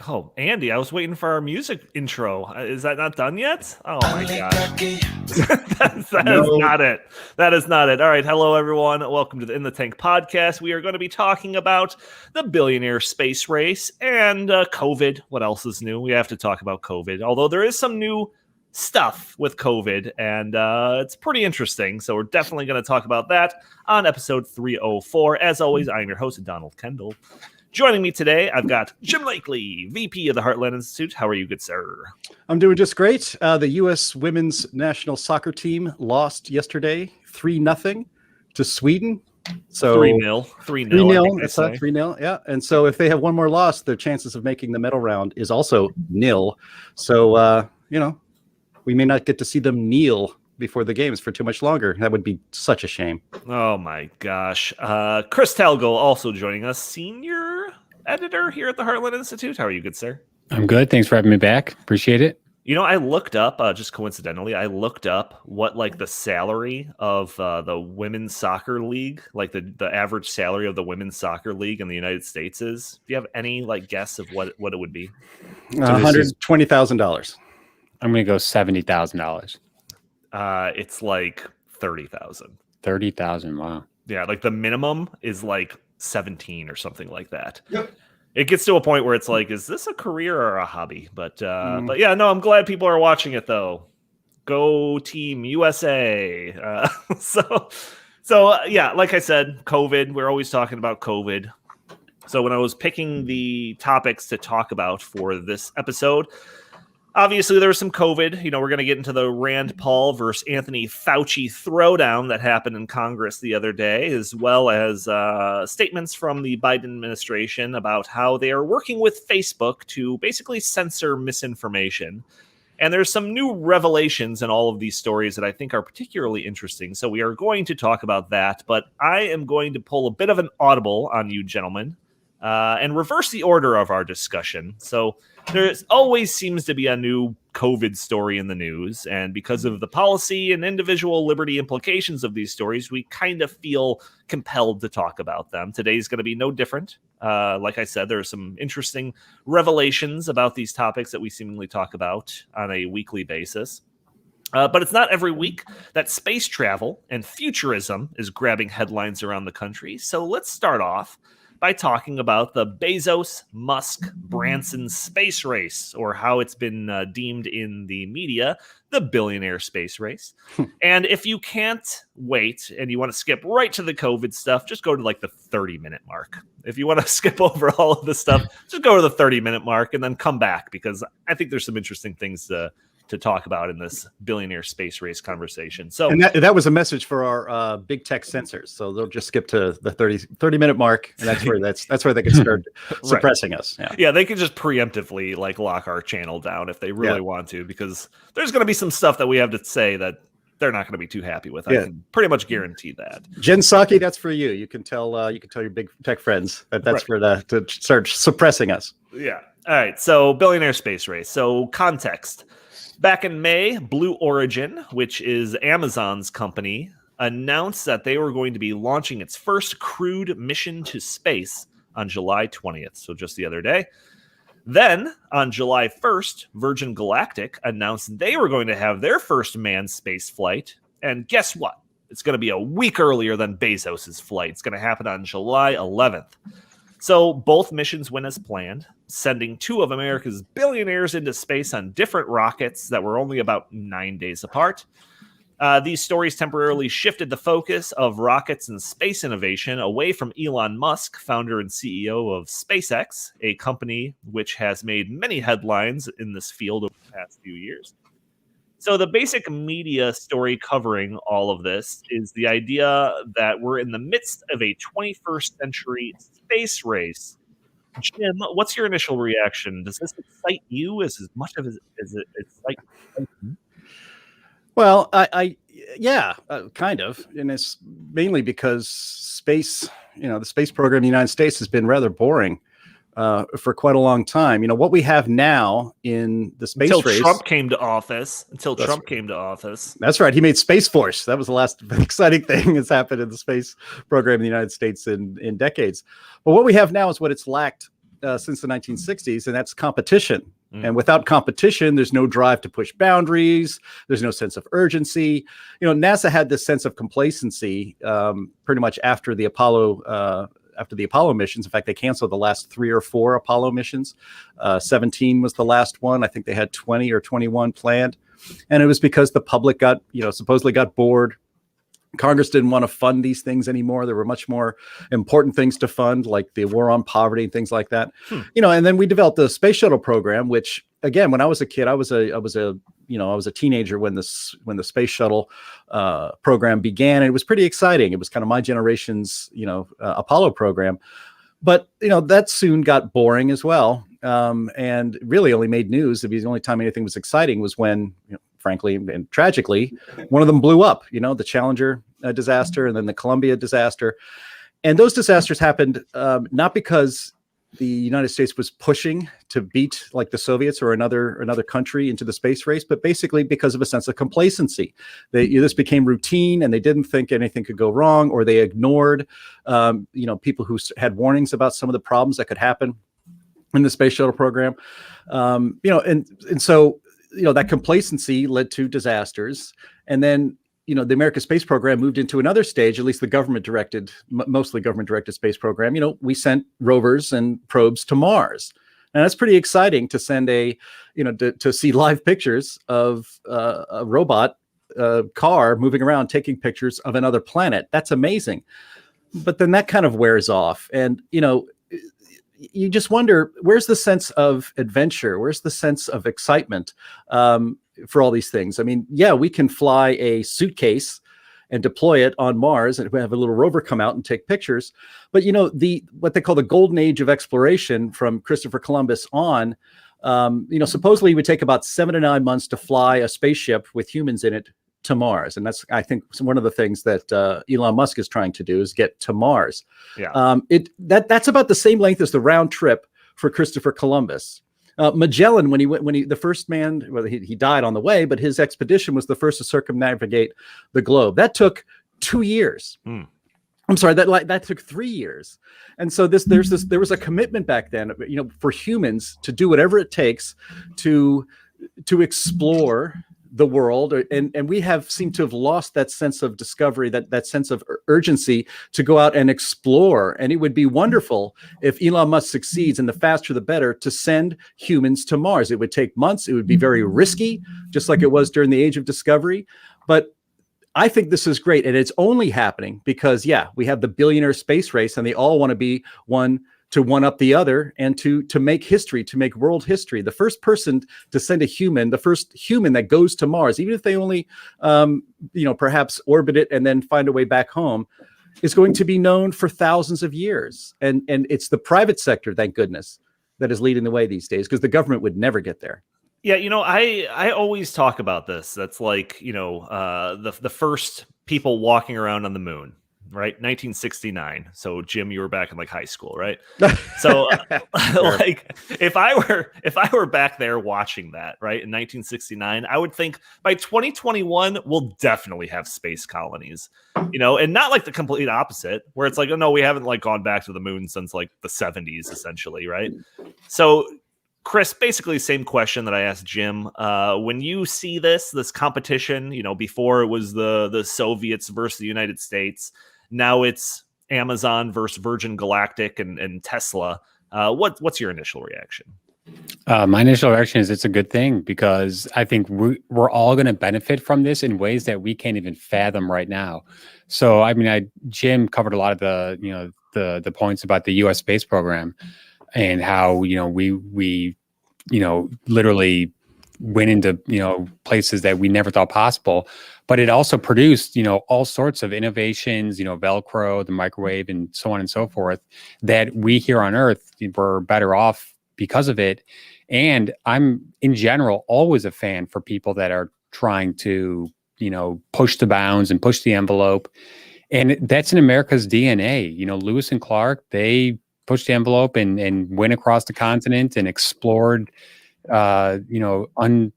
Oh, Andy, I was waiting for our music intro. Is that not done yet? Oh my gosh. That is not it. That is not it. All right. Hello, everyone. Welcome to the In the Tank podcast. We are going to be talking about the billionaire space race and COVID. What else is new? We have to talk about COVID, although there is some new stuff with COVID, and it's pretty interesting. So we're definitely going to talk about that on episode 304. As always, I'm your host, Donald Kendall. Joining me today, I've got Jim Lakely, VP of the Heartland Institute. How are you, good sir? I'm doing just great. The U.S. women's national soccer team lost yesterday 3-0 to Sweden. So 3-0. 3-0. That's 3-0. Yeah. And so if they have one more loss, their chances of making the medal round is also nil. So, we may not get to see them kneel before the games for too much longer. That would be such a shame. Oh my gosh. Chris Talgo also joining us, senior editor here at the Heartland Institute. How are you, good sir? I'm good. Thanks for having me back. Appreciate it. You know, I looked up, just coincidentally, what like the salary of the women's soccer league, like the average salary of the women's soccer league in the United States is. Do you have any guess of what it would be? $120,000. I'm going to go $70,000. It's like 30,000. 30,000. Wow. Yeah, like the minimum is like 17 or something like that. Yep. It gets to a point where it's like, is this a career or a hobby? But yeah, no, I'm glad people are watching it though. Go Team USA. So yeah, like I said, COVID. We're always talking about COVID. So when I was picking the topics to talk about for this episode, obviously, there was some COVID. We're going to get into the Rand Paul versus Anthony Fauci throwdown that happened in Congress the other day, as well as statements from the Biden administration about how they are working with Facebook to basically censor misinformation. And there's some new revelations in all of these stories that I think are particularly interesting. So we are going to talk about that. But I am going to pull a bit of an audible on you, gentlemen, and reverse the order of our discussion. So there always seems to be a new COVID story in the news, and because of the policy and individual liberty implications of these stories, we kind of feel compelled to talk about them. Today's going to be no different. Like I said, there are some interesting revelations about these topics that we seemingly talk about on a weekly basis. But it's not every week that space travel and futurism is grabbing headlines around the country. So let's start off by talking about the Bezos, Musk, Branson space race, or how it's been deemed in the media, the billionaire space race. And if you can't wait and you want to skip right to the COVID stuff, just go to like the 30-minute mark. If you want to skip over all of the stuff, just go to the 30-minute mark and then come back, because I think there's some interesting things to talk about in this billionaire space race conversation. So, and that was a message for our big tech censors. So they'll just skip to the 30-minute mark, and that's where they can start suppressing us. Yeah, they can just preemptively lock our channel down if they really want to, because there's going to be some stuff that we have to say that they're not going to be too happy with. I can pretty much guarantee that. Jen Psaki, that's for you. You can tell your big tech friends that's for to start suppressing us. Yeah. All right. So billionaire space race. So context. Back in May, Blue Origin, which is Amazon's company, announced that they were going to be launching its first crewed mission to space on July 20th, so just the other day. Then, on July 1st, Virgin Galactic announced they were going to have their first manned space flight. And guess what? It's going to be a week earlier than Bezos' flight. It's going to happen on July 11th. So both missions went as planned, sending two of America's billionaires into space on different rockets that were only about 9 days apart. These stories temporarily shifted the focus of rockets and space innovation away from Elon Musk, founder and CEO of SpaceX, a company which has made many headlines in this field over the past few years. So the basic media story covering all of this is the idea that we're in the midst of a 21st century space race. Jim, what's your initial reaction? Does this excite you as much as it excites you? Well, yeah, kind of. And it's mainly because space, the space program in the United States has been rather boring for quite a long time. What we have now in the space race. Until Trump came to office. That's right. He made Space Force. That was the last exciting thing that's happened in the space program in the United States in decades. But what we have now is what it's lacked since the 1960s, and that's competition. And without competition, there's no drive to push boundaries. There's no sense of urgency. NASA had this sense of complacency pretty much after the Apollo missions. In fact, they canceled the last 3 or 4 Apollo missions. 17 was the last one. I think they had 20 or 21 planned. And it was because the public supposedly got bored. Congress didn't want to fund these things anymore. There were much more important things to fund, like the war on poverty and things like that. And then we developed the space shuttle program, which, again, when I was a kid, I was a teenager when the space shuttle program began. And it was pretty exciting. It was kind of my generation's, Apollo program. But, that soon got boring as well. And really only made news. The only time anything was exciting was when, frankly and tragically, one of them blew up, the Challenger disaster and then the Columbia disaster. And those disasters happened not because the United States was pushing to beat like the Soviets or another country into the space race, but basically because of a sense of complacency. This became routine and they didn't think anything could go wrong, or they ignored people who had warnings about some of the problems that could happen in the space shuttle program. And so that complacency led to disasters. And then, the American space program moved into another stage, at least the mostly government directed space program. We sent rovers and probes to Mars. And that's pretty exciting to send to see live pictures of a robot car moving around, taking pictures of another planet. That's amazing. But then that kind of wears off. And, you just wonder, where's the sense of adventure? Where's the sense of excitement for all these things? I mean, yeah, we can fly a suitcase and deploy it on Mars and we have a little rover come out and take pictures. But, what they call the golden age of exploration from Christopher Columbus on, supposedly it would take about 7 to 9 months to fly a spaceship with humans in it to Mars. And that's, I think, one of the things that Elon Musk is trying to do is get to Mars. Yeah. That's about the same length as the round trip for Christopher Columbus. Magellan, the first man, well, he died on the way, but his expedition was the first to circumnavigate the globe. That took 2 years. I'm sorry, that took 3 years. And so there was a commitment back then, for humans to do whatever it takes to explore the world, and we seem to have lost that sense of discovery, that sense of urgency to go out and explore. And it would be wonderful if Elon Musk succeeds, and the faster the better, to send humans to Mars. It would take months. It would be very risky, just like it was during the age of discovery. But I think this is great, and it's only happening because, we have the billionaire space race, and they all want to be one to one up the other and to make history, to make world history. The first person to send the first human that goes to Mars, even if they only, perhaps orbit it and then find a way back home, is going to be known for thousands of years. And it's the private sector, thank goodness, that is leading the way these days, because the government would never get there. Yeah, I always talk about this. That's like, the first people walking around on the moon. Right, 1969. So Jim, you were back in like high school, right? So like if I were back there watching that, right, in 1969, I would think by 2021 we'll definitely have space colonies, and not like the complete opposite, where it's like, oh no, we haven't like gone back to the moon since like the 70s, essentially, right? So Chris, basically same question that I asked Jim. When you see this competition, before it was the Soviets versus the United States. Now it's Amazon versus Virgin Galactic and Tesla. What's your initial reaction? My initial reaction is it's a good thing, because I think we're all going to benefit from this in ways that we can't even fathom right now. So, I mean, Jim covered a lot of the points about the U.S. space program and how, we literally went into, places that we never thought possible. But it also produced, all sorts of innovations, Velcro, the microwave, and so on and so forth, that we here on Earth were better off because of it. And I'm, in general, always a fan for people that are trying to, push the bounds and push the envelope. And that's in America's DNA. Lewis and Clark, they pushed the envelope and went across the continent and explored, territory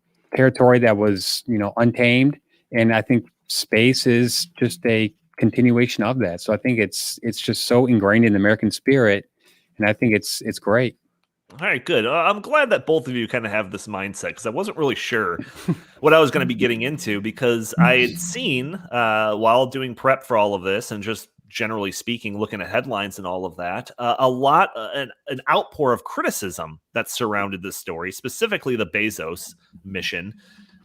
that was, untamed. And I think space is just a continuation of that. So I think it's just so ingrained in the American spirit, and I think it's great. All right, good. I'm glad that both of you kind of have this mindset, because I wasn't really sure what I was going to be getting into, because I had seen while doing prep for all of this and just generally speaking, looking at headlines and all of that, an outpour of criticism that surrounded this story, specifically the Bezos mission.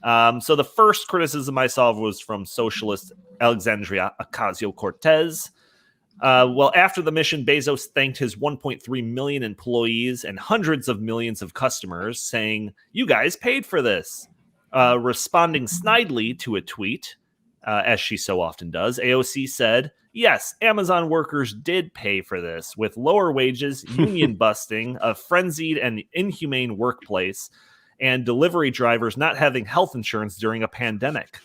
So the first criticism I saw was from socialist Alexandria Ocasio-Cortez. Well, after the mission, Bezos thanked his 1.3 million employees and hundreds of millions of customers, saying, "You guys paid for this." Responding snidely to a tweet, as she so often does, AOC said, "Yes, Amazon workers did pay for this, with lower wages, union busting, a frenzied and inhumane workplace, and delivery drivers not having health insurance during a pandemic.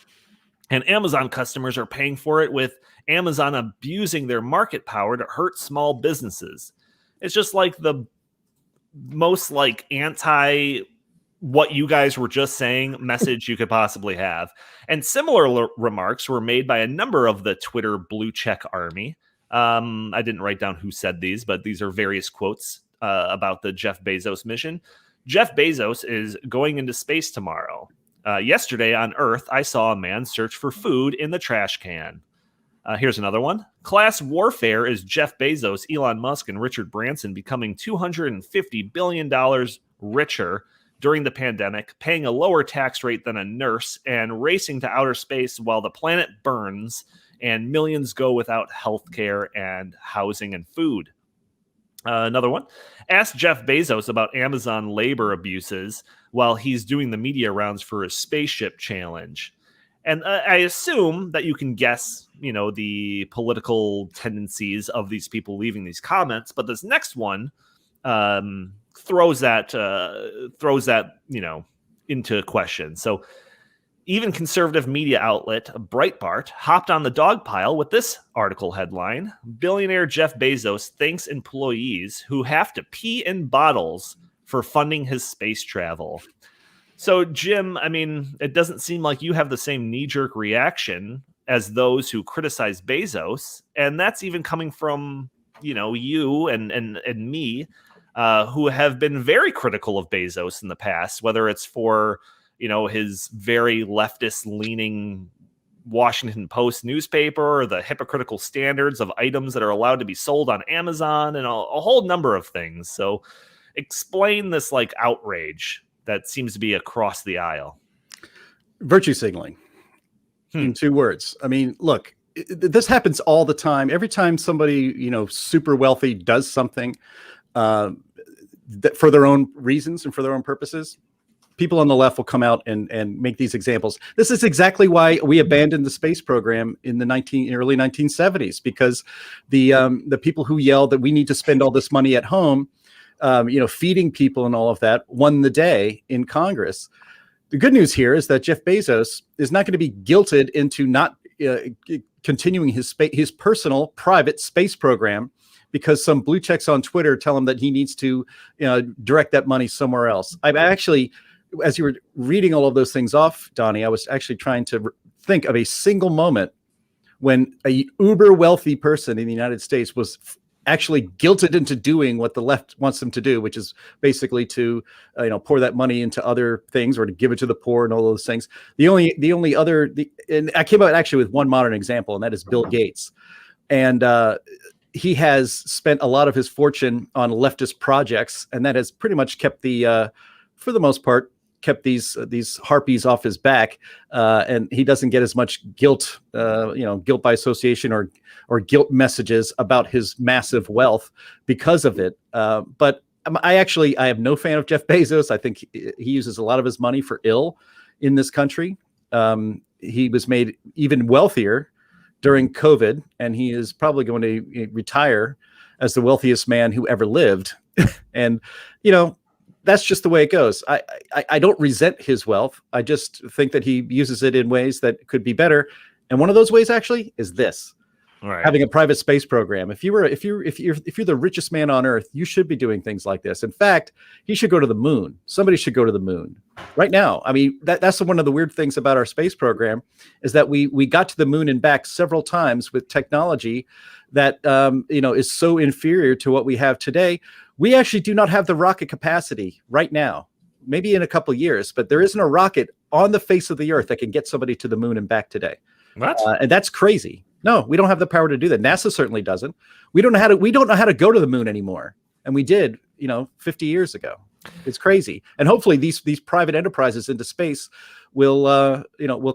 And Amazon customers are paying for it with Amazon abusing their market power to hurt small businesses." It's just like the most like anti what you guys were just saying message you could possibly have. And similar remarks were made by a number of the Twitter blue check army. I didn't write down who said these, but these are various quotes about the Jeff Bezos mission. "Jeff Bezos is going into space tomorrow. Yesterday on Earth, I saw a man search for food in the trash can." Here's another one. "Class warfare is Jeff Bezos, Elon Musk, and Richard Branson becoming $250 billion richer during the pandemic, paying a lower tax rate than a nurse, and racing to outer space while the planet burns and millions go without health care and housing and food." Another one. "Ask Jeff Bezos about Amazon labor abuses while he's doing the media rounds for his spaceship challenge." And I assume that you can guess, the political tendencies of these people leaving these comments. But this next one throws that into question. So even conservative media outlet Breitbart hopped on the dog pile with this article headline: "Billionaire Jeff Bezos thanks employees who have to pee in bottles for funding his space travel." So, Jim, I mean, it doesn't seem like you have the same knee-jerk reaction as those who criticize Bezos. And that's even coming from, you and me, who have been very critical of Bezos in the past, whether it's for his very leftist-leaning Washington Post newspaper, or the hypocritical standards of items that are allowed to be sold on Amazon, and a whole number of things. So explain this outrage that seems to be across the aisle. Virtue signaling, in 2 words. I mean, look, this happens all the time. Every time somebody, super wealthy does something that for their own reasons and for their own purposes, people on the left will come out and make these examples. This is exactly why we abandoned the space program in the early 1970s, because the people who yelled that we need to spend all this money at home, feeding people and all of that, won the day in Congress. The good news here is that Jeff Bezos is not going to be guilted into not continuing his personal private space program because some blue checks on Twitter tell him that he needs to direct that money somewhere else. I've actually, as you were reading all of those things off, Donnie, I was actually trying to think of a single moment when a uber wealthy person in the United States was actually guilted into doing what the left wants them to do, which is basically to, pour that money into other things or to give it to the poor and all those things. The only other, and I came out actually with one modern example, and that is Bill Gates. And he has spent a lot of his fortune on leftist projects, and that has pretty much kept for the most part, kept these harpies off his back, and he doesn't get as much guilt, guilt by association or guilt messages about his massive wealth because of it. But I am no fan of Jeff Bezos. I think he uses a lot of his money for ill in this country. He was made even wealthier during COVID, and he is probably going to retire as the wealthiest man who ever lived. And, that's just the way it goes. I don't resent his wealth. I just think that he uses it in ways that could be better. And one of those ways actually is this. having a private space program. If you're the richest man on Earth, you should be doing things like this. In fact, he should go to the moon. Somebody should go to the moon right now. I mean, that's one of the weird things about our space program is that we got to the moon and back several times with technology that is so inferior to what we have today. We actually do not have the rocket capacity right now. Maybe in a couple of years, but there isn't a rocket on the face of the Earth that can get somebody to the moon and back today. What? And that's crazy. No, we don't have the power to do that. NASA certainly doesn't. We don't know how to go to the moon anymore. And we did, 50 years ago. It's crazy. And hopefully these private enterprises into space will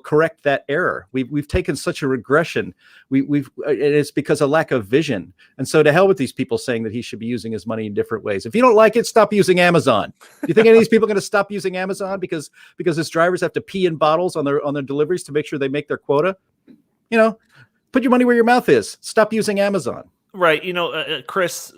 correct that error. We've taken such a regression. It's because of lack of vision. And so to hell with these people saying that he should be using his money in different ways. If you don't like it, stop using Amazon. Do you think any of these people are going to stop using Amazon because his drivers have to pee in bottles on their deliveries to make sure they make their quota? Put your money where your mouth is. Stop using Amazon. Right. Chris,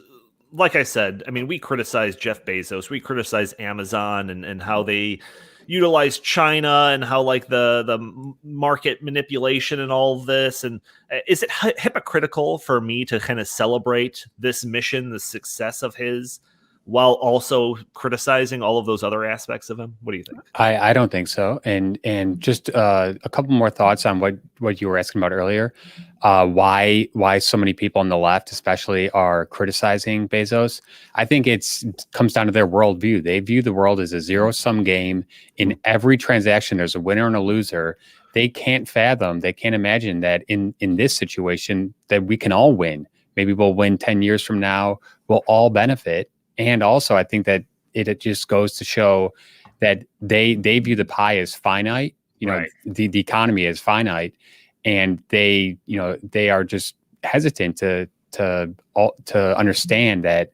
like I said, I mean, we criticize Jeff Bezos. We criticize Amazon and how they utilize China and how like the market manipulation and all of this. And is it hypocritical for me to kind of celebrate this mission, the success of his, while also criticizing all of those other aspects of him? What do you think? I don't think so. And just a couple more thoughts on what you were asking about earlier. Why so many people on the left, especially, are criticizing Bezos. I think it comes down to their worldview. They view the world as a zero-sum game. In every transaction, there's a winner and a loser. They can't fathom, they can't imagine that in this situation that we can all win. Maybe we'll win 10 years from now. We'll all benefit. And also, I think that it just goes to show that they view the pie as finite. Right. The economy is finite, and they are just hesitant to understand that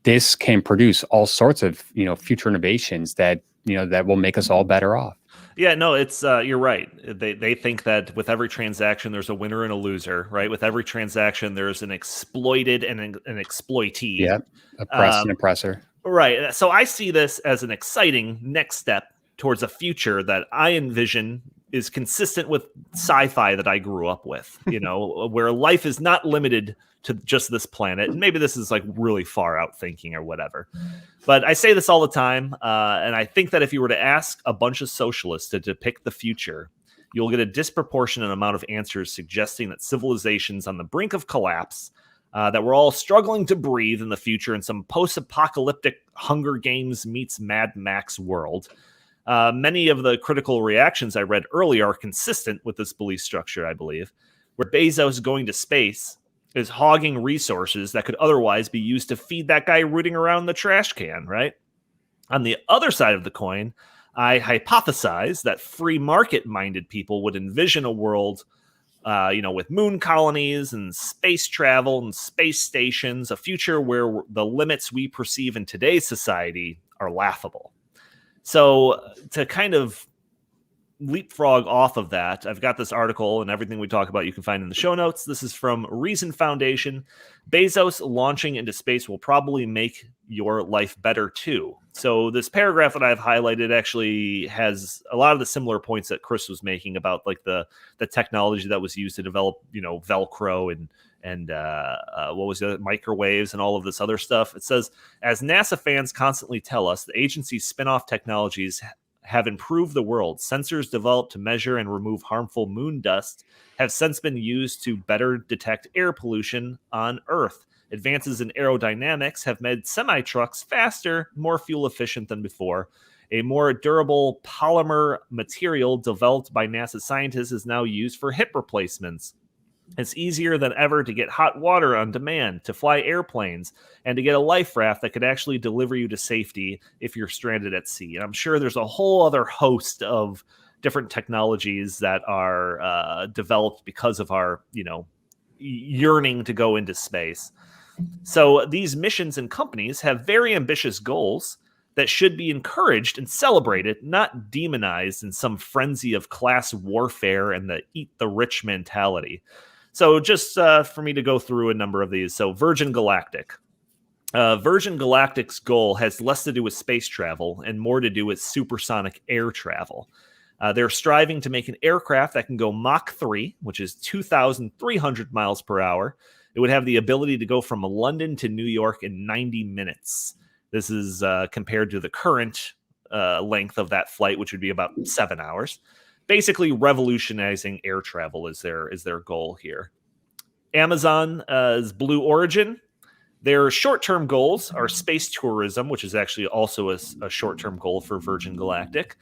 this can produce all sorts of future innovations that will make us all better off. Yeah, no, it's you're right. They think that with every transaction, there's a winner and a loser, right? With every transaction, there's an exploited and an exploitee. Yeah, oppressed and oppressor. Right. So I see this as an exciting next step towards a future that I envision is consistent with sci-fi that I grew up with, where life is not limited to just this planet. And maybe this is like really far out thinking or whatever. But I say this all the time. And I think that if you were to ask a bunch of socialists to depict the future, you'll get a disproportionate amount of answers suggesting that civilization's on the brink of collapse, that we're all struggling to breathe in the future in some post-apocalyptic Hunger Games meets Mad Max world. Many of the critical reactions I read earlier are consistent with this belief structure, I believe, where Bezos going to space is hogging resources that could otherwise be used to feed that guy rooting around the trash can, right? On the other side of the coin, I hypothesize that free market-minded people would envision a world, with moon colonies and space travel and space stations, a future where the limits we perceive in today's society are laughable. So to kind of leapfrog off of that, I've got this article, and everything we talk about you can find in the show notes. This is from Reason Foundation. Bezos launching into space will probably make your life better too. So this paragraph that I've highlighted actually has a lot of the similar points that Chris was making about like the technology that was used to develop, Velcro and what was it, microwaves and all of this other stuff. It says, as NASA fans constantly tell us, the agency's spin-off technologies have improved the world. Sensors developed to measure and remove harmful moon dust have since been used to better detect air pollution on Earth. Advances in aerodynamics have made semi-trucks faster, more fuel efficient than before. A more durable polymer material developed by NASA scientists is now used for hip replacements. It's easier than ever to get hot water on demand, to fly airplanes, and to get a life raft that could actually deliver you to safety if you're stranded at sea. And I'm sure there's a whole other host of different technologies that are developed because of our, yearning to go into space. So these missions and companies have very ambitious goals that should be encouraged and celebrated, not demonized in some frenzy of class warfare and the eat the rich mentality. So just for me to go through a number of these. So Virgin Galactic. Virgin Galactic's goal has less to do with space travel and more to do with supersonic air travel. They're striving to make an aircraft that can go Mach 3, which is 2,300 miles per hour. It would have the ability to go from London to New York in 90 minutes. This is compared to the current length of that flight, which would be about 7 hours. Basically, revolutionizing air travel is their goal here. Amazon's Blue Origin. Their short-term goals are space tourism, which is actually also a short-term goal for Virgin Galactic.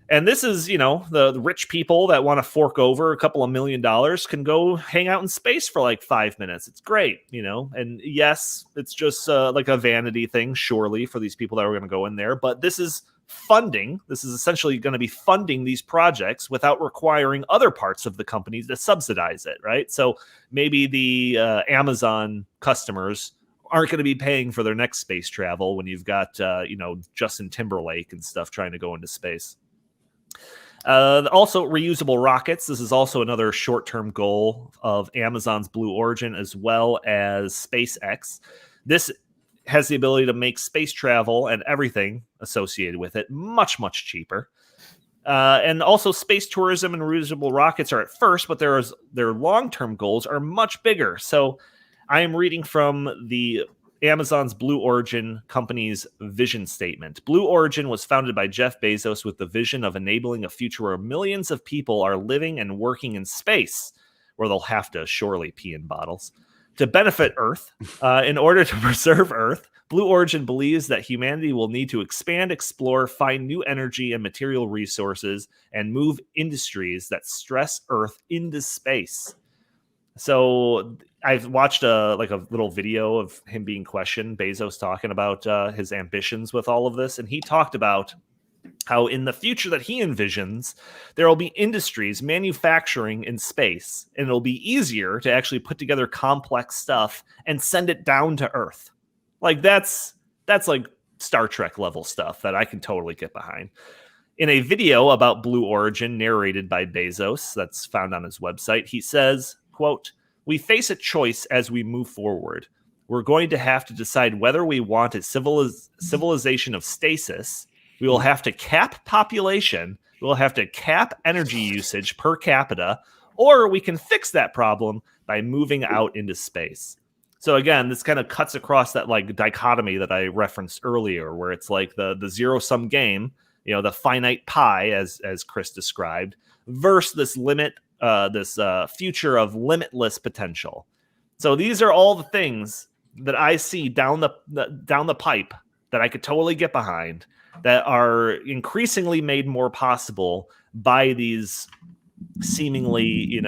And this is, the rich people that want to fork over a couple of $1 million can go hang out in space for like 5 minutes. It's great, And yes, it's just like a vanity thing, surely, for these people that are going to go in there. But this is funding. This is essentially going to be funding these projects without requiring other parts of the company to subsidize it, right? So maybe the Amazon customers aren't going to be paying for their next space travel when you've got, Justin Timberlake and stuff trying to go into space. Also, reusable rockets. This is also another short-term goal of Amazon's Blue Origin, as well as SpaceX. This has the ability to make space travel and everything associated with it much, much cheaper. And also, space tourism and reusable rockets are at first, but their long-term goals are much bigger. So I am reading from the Amazon's Blue Origin company's vision statement. Blue Origin was founded by Jeff Bezos with the vision of enabling a future where millions of people are living and working in space, where they'll have to surely pee in bottles, to benefit Earth. In order to preserve Earth, Blue Origin believes that humanity will need to expand, explore, find new energy and material resources, and move industries that stress Earth into space. So I've watched a little video of him being questioned, Bezos talking about his ambitions with all of this. And he talked about how in the future that he envisions, there will be industries manufacturing in space, and it'll be easier to actually put together complex stuff and send it down to Earth. Like that's like Star Trek level stuff that I can totally get behind. In a video about Blue Origin narrated by Bezos that's found on his website, he says, quote, "We face a choice as we move forward. We're going to have to decide whether we want a civilization of stasis. We will have to cap population. We will have to cap energy usage per capita, or we can fix that problem by moving out into space." So again, this kind of cuts across that like dichotomy that I referenced earlier, where it's like the zero-sum game, the finite pie, as Chris described, versus this future of limitless potential. So these are all the things that I see down the pipe that I could totally get behind, that are increasingly made more possible by these seemingly,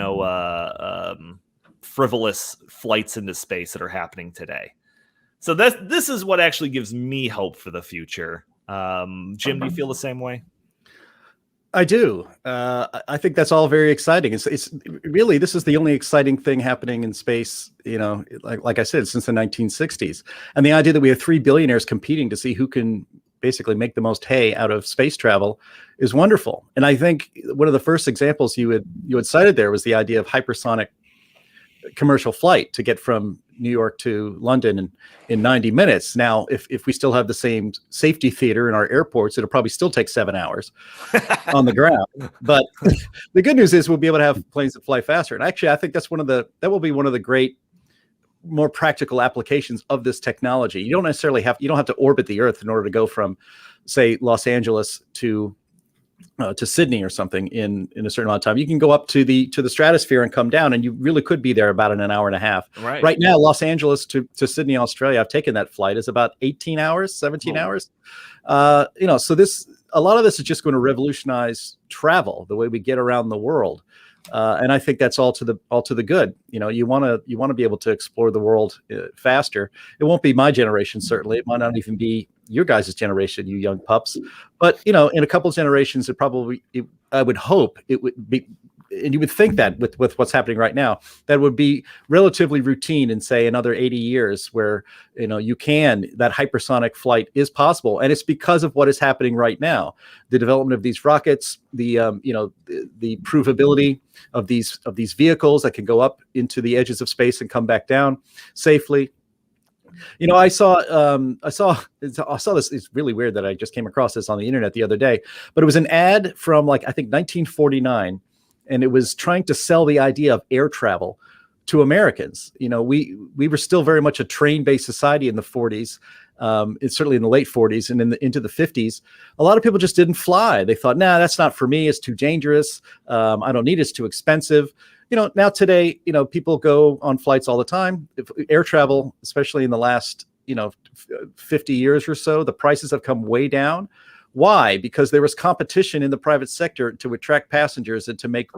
frivolous flights into space that are happening today. So this is what actually gives me hope for the future. Jim, do you feel the same way? I do. I think that's all very exciting. It's really, this is the only exciting thing happening in space, like I said, since the 1960s. And the idea that we have 3 billionaires competing to see who can basically make the most hay out of space travel is wonderful. And I think one of the first examples you had cited there was the idea of hypersonic commercial flight to get from New York to London in 90 minutes. Now, if we still have the same safety theater in our airports, it'll probably still take 7 hours on the ground. But the good news is we'll be able to have planes that fly faster. And actually, I think that will be one of the great, more practical applications of this technology. You don't have to orbit the Earth in order to go from, say, Los Angeles to Sydney or something in a certain amount of time. You can go up to the stratosphere and come down, and you really could be there about in an hour and a half. Right now, Los Angeles to Sydney, Australia, I've taken that flight, is about 18 hours, 17 hours. So a lot of this is just going to revolutionize travel, the way we get around the world. And I think that's all to the good. You want to be able to explore the world faster. It won't be my generation, certainly. It might not even be your guys' generation, you young pups. But in a couple of generations, I would hope it would be, and you would think that with what's happening right now, that would be relatively routine in, say, another 80 years, where that hypersonic flight is possible, and it's because of what is happening right now. The development of these rockets, the provability of these vehicles that can go up into the edges of space and come back down safely. I saw this. It's really weird that I just came across this on the internet the other day, but it was an ad from like, I think 1949, and it was trying to sell the idea of air travel to Americans. We were still very much a train-based society in the 40s. It's certainly in the late 40s and into the 50s. A lot of people just didn't fly. They thought, nah, that's not for me. It's too dangerous. I don't need it. It's too expensive. Now today, people go on flights all the time. Air travel, especially in the last, 50 years or so, the prices have come way down. Why? Because there was competition in the private sector to attract passengers and to make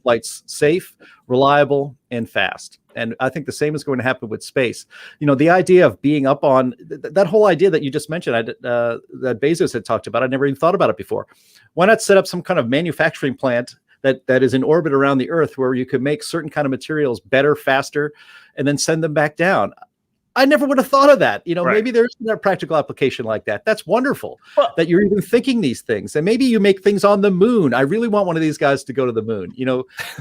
flights safe, reliable, and fast. And I think the same is going to happen with space. The idea of being up on that whole idea that you just mentioned, that Bezos had talked about, I never even thought about it before. Why not set up some kind of manufacturing plant that is in orbit around the Earth where you could make certain kind of materials better, faster, and then send them back down? I never would have thought of that. Right. Maybe there's a practical application like that. That's wonderful that you're even thinking these things. And maybe you make things on the moon. I really want one of these guys to go to the moon.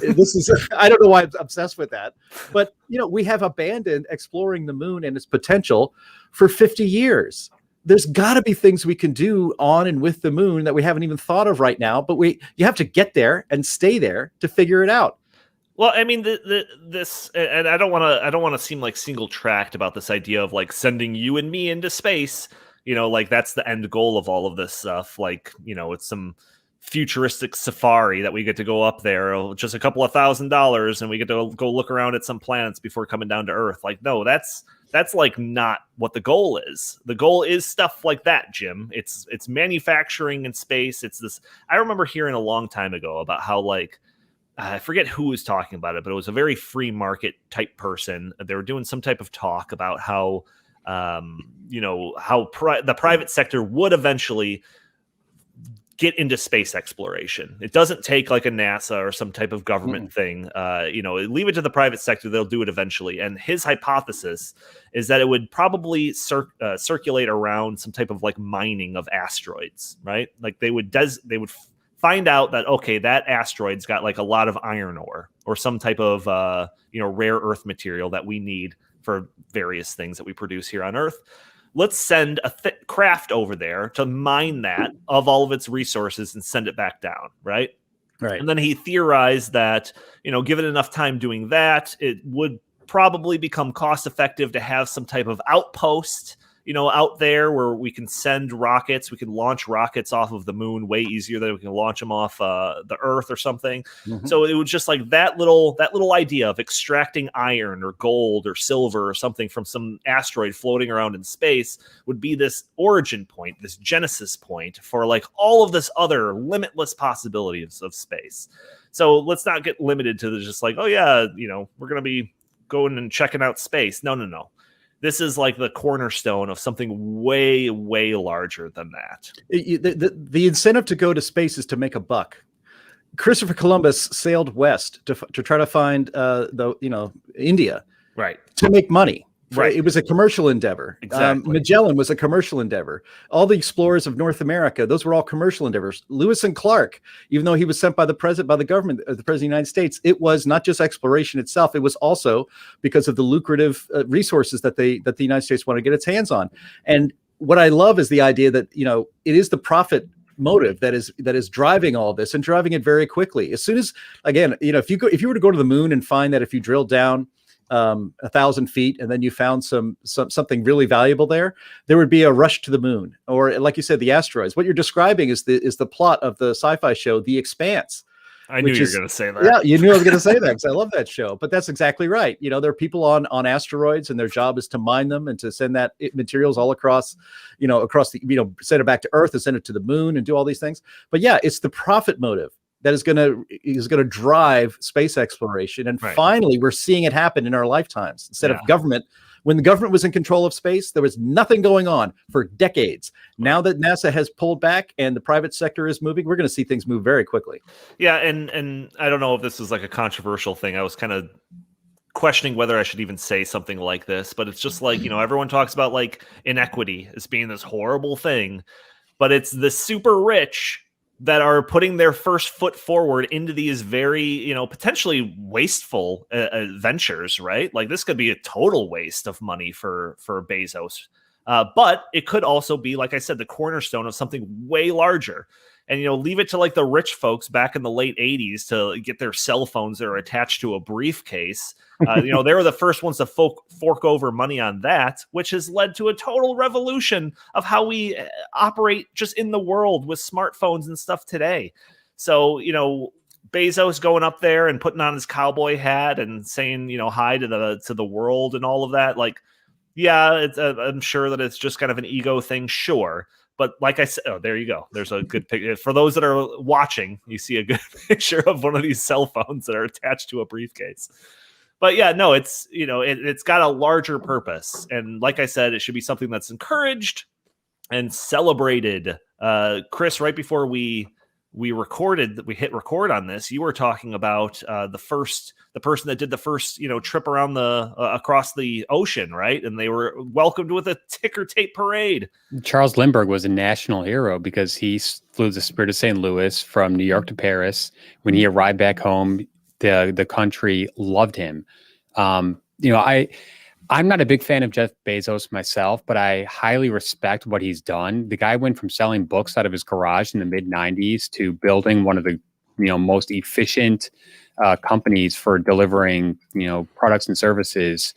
This is, I don't know why I'm obsessed with that, but we have abandoned exploring the moon and its potential for 50 years. There's got to be things we can do on and with the moon that we haven't even thought of right now, but you have to get there and stay there to figure it out. Well, I mean, this, and I don't want to seem like single tracked about this idea of like sending you and me into space. Like that's the end goal of all of this stuff. Like, it's some futuristic safari that we get to go up there, just a couple of $1,000s, and we get to go look around at some planets before coming down to Earth. Like, no, that's like not what the goal is. The goal is stuff like that, Jim. It's manufacturing in space. It's this. I remember hearing a long time ago about how like. I forget who was talking about it, but it was a very free market type person. They were doing some type of talk about how, the private sector would eventually get into space exploration. It doesn't take like a NASA or some type of government thing. Leave it to the private sector. They'll do it eventually. And his hypothesis is that it would probably circulate around some type of like mining of asteroids, right? Like they would find out that, okay, that asteroid's got like a lot of iron ore or some type of, rare earth material that we need for various things that we produce here on Earth. Let's send a craft over there to mine that of all of its resources and send it back down. Right. Right. And then he theorized that, given enough time doing that, it would probably become cost effective to have some type of outpost, out there where we can send rockets. We can launch rockets off of the moon way easier than we can launch them off the Earth or something. Mm-hmm. So it was just like that little idea of extracting iron or gold or silver or something from some asteroid floating around in space would be this origin point, this genesis point for like all of this other limitless possibilities of space. So let's not get limited to just like, oh yeah, we're going to be going and checking out space. No. This is like the cornerstone of something way, way larger than that. The incentive to go to space is to make a buck. Christopher Columbus sailed west to try to find India, right, to make money. Right. It was a commercial endeavor. Exactly. Magellan was a commercial endeavor. All the explorers of North America, those were all commercial endeavors. Lewis and Clark, even though he was sent by the government, the president of the United States, it was not just exploration itself. It was also because of the lucrative resources that the United States wanted to get its hands on. And what I love is the idea that, it is the profit motive that is driving all this and driving it very quickly. As soon as, again, if you were to go to the moon and find that if you drill down 1,000 feet and then you found something really valuable there would be a rush to the moon, or like you said, the asteroids. What you're describing is the plot of the sci-fi show The Expanse. I knew you were going to say that. Yeah, you knew I was going to say that because I love that show. But that's exactly right. There are people on asteroids, and their job is to mine them and to send that materials all across the, send it back to Earth and send it to the moon and do all these things. But yeah, it's the profit motive that is going to drive space exploration. And finally, we're seeing it happen in our lifetimes instead of government. When the government was in control of space, there was nothing going on for decades. Now that NASA has pulled back and the private sector is moving, we're going to see things move very quickly. Yeah, and I don't know if this is like a controversial thing. I was kind of questioning whether I should even say something like this, but it's just like, everyone talks about like inequity as being this horrible thing, but it's the super rich that are putting their first foot forward into these very, potentially wasteful ventures, right? Like this could be a total waste of money for Bezos. But it could also be, like I said, the cornerstone of something way larger. And, leave it to like the rich folks back in the late 80s to get their cell phones that are attached to a briefcase. They were the first ones to fork over money on that, which has led to a total revolution of how we operate just in the world with smartphones and stuff today. So, Bezos going up there and putting on his cowboy hat and saying, hi to the world and all of that. Like, yeah, I'm sure that it's just kind of an ego thing. Sure. But like I said, there you go. There's a good picture. For those that are watching, you see a good picture of one of these cell phones that are attached to a briefcase. But yeah, no, it's, it's got a larger purpose. And like I said, it should be something that's encouraged and celebrated. Chris, right before we hit record on this, you were talking about the person that did the first, trip around across the ocean, right? And they were welcomed with a ticker tape parade. Charles Lindbergh was a national hero because he flew the Spirit of St. Louis from New York to Paris. When he arrived back home, the country loved him. I'm not a big fan of Jeff Bezos myself, but I highly respect what he's done. The guy went from selling books out of his garage in the mid 90s to building one of the most efficient companies for delivering products and services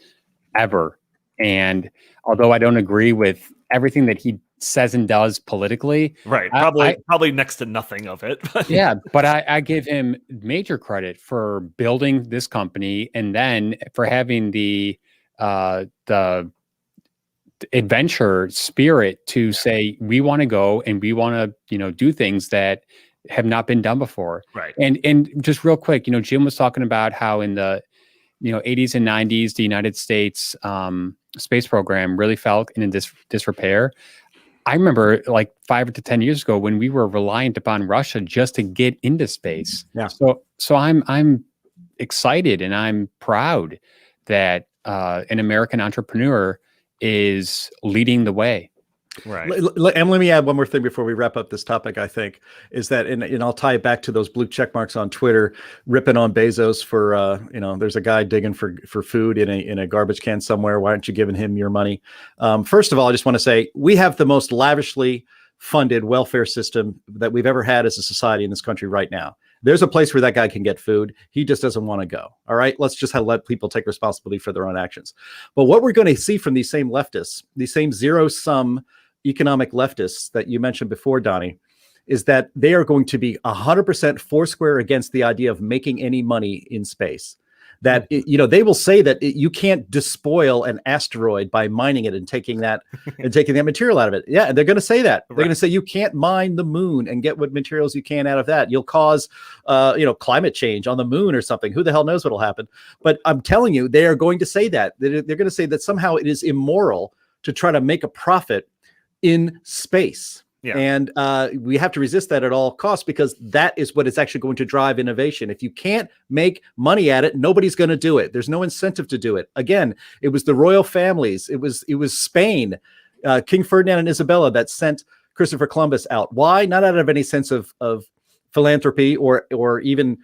ever. And although I don't agree with everything that he says and does politically, right? Probably next to nothing of it. Yeah, but I give him major credit for building this company and then for having the adventure spirit to say we want to go and we want to do things that have not been done before. Right. And just real quick, Jim was talking about how in the 80s and 90s the United States space program really fell in disrepair. I remember like 5 to 10 years ago when we were reliant upon Russia just to get into space. Yeah. So I'm excited and I'm proud that an American entrepreneur is leading the way. Right. And let me add one more thing before we wrap up this topic, I think, is that, and I'll tie it back to those blue check marks on Twitter, ripping on Bezos for, there's a guy digging for food in a garbage can somewhere. Why aren't you giving him your money? First of all, I just want to say we have the most lavishly funded welfare system that we've ever had as a society in this country right now. There's a place where that guy can get food. He just doesn't want to go. All right. Let's just let people take responsibility for their own actions. But what we're going to see from these same leftists, these same zero-sum economic leftists that you mentioned before, Donnie, is that they are going to be 100% foursquare against the idea of making any money in space. That, they will say that you can't despoil an asteroid by mining it and taking that material out of it. Yeah, and they're going to say that. They're going to say you can't mine the moon and get what materials you can out of that. You'll cause, climate change on the moon or something. Who the hell knows what'll happen? But I'm telling you, they are going to say that. They're going to say that somehow it is immoral to try to make a profit in space. Yeah. And we have to resist that at all costs because that is what is actually going to drive innovation. If you can't make money at it, nobody's going to do it. There's no incentive to do it. Again, it was the royal families. It was Spain, King Ferdinand and Isabella that sent Christopher Columbus out. Why? Not out of any sense of philanthropy or even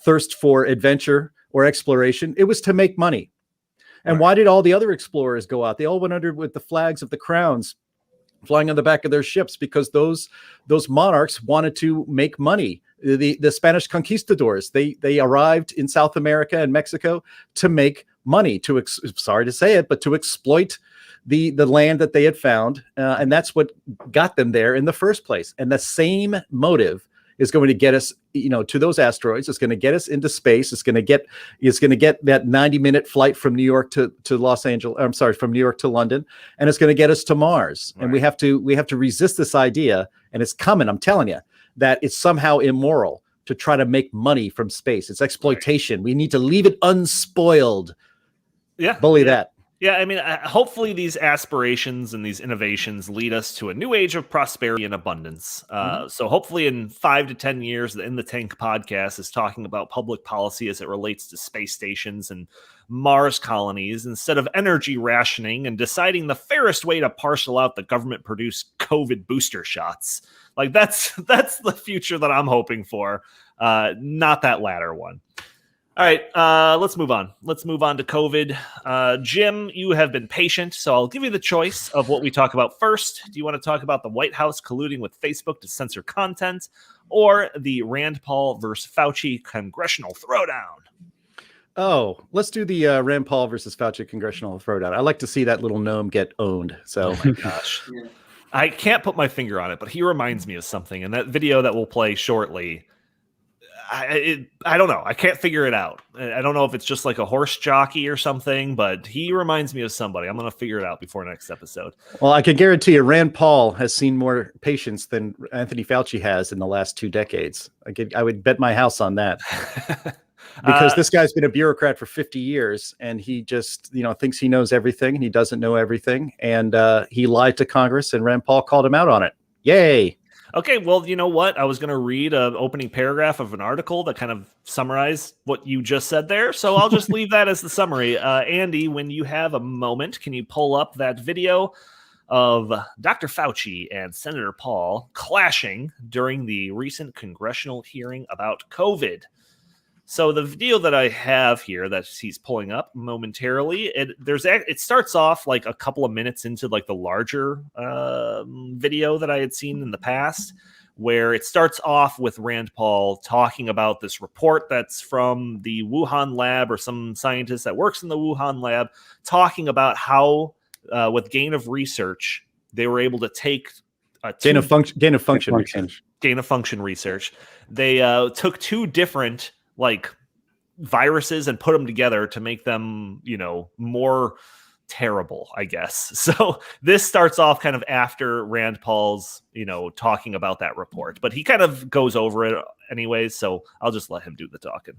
thirst for adventure or exploration. It was to make money. And why did all the other explorers go out? They all went under with the flags of the crowns flying on the back of their ships because those monarchs wanted to make money. The Spanish conquistadors, they arrived in South America and Mexico to make money, sorry to say it, but to exploit the land that they had found. And that's what got them there in the first place. And the same motive is going to get us, to those asteroids. It's going to get us into space. It's going to get that 90-minute flight from New York to Los Angeles. I'm sorry, from New York to London, and it's going to get us to Mars. Right. And we have to resist this idea, and it's coming. I'm telling you that it's somehow immoral to try to make money from space. It's exploitation. Right. We need to leave it unspoiled. Yeah, bully that. Yeah, I mean, hopefully these aspirations and these innovations lead us to a new age of prosperity and abundance. So hopefully in 5 to 10 years, the In the Tank podcast is talking about public policy as it relates to space stations and Mars colonies instead of energy rationing and deciding the fairest way to parcel out the government-produced COVID booster shots. Like that's the future that I'm hoping for, not that latter one. All right, let's move on. Let's move on to COVID. Jim, you have been patient, so I'll give you the choice of what we talk about first. Do you want to talk about the White House colluding with Facebook to censor content, or the Rand Paul versus Fauci Congressional Throwdown? Oh, let's do the Rand Paul versus Fauci Congressional Throwdown. I like to see that little gnome get owned. So, oh my gosh. Yeah. I can't put my finger on it, but he reminds me of something. And that video that we'll play shortly, I don't know. I can't figure it out. I don't know if it's just like a horse jockey or something, but he reminds me of somebody. I'm going to figure it out before next episode. Well, I can guarantee you Rand Paul has seen more patients than Anthony Fauci has in the last 2 decades. I would bet my house on that. Because this guy's been a bureaucrat for 50 years and he just, thinks he knows everything and he doesn't know everything. And he lied to Congress and Rand Paul called him out on it. Yay. Okay, well, you know what? I was going to read an opening paragraph of an article that kind of summarized what you just said there. So I'll just leave that as the summary. Andy, when you have a moment, can you pull up that video of Dr. Fauci and Senator Paul clashing during the recent congressional hearing about COVID? So the video that I have here that he's pulling up momentarily, it starts off like a couple of minutes into like the larger video that I had seen in the past, where it starts off with Rand Paul talking about this report that's from the Wuhan lab or some scientist that works in the Wuhan lab, talking about how with gain of research, they were able to take gain of function research. They took 2 different like viruses and put them together to make them, more terrible, I guess. So this starts off kind of after Rand Paul's, talking about that report, but he kind of goes over it anyways. So I'll just let him do the talking.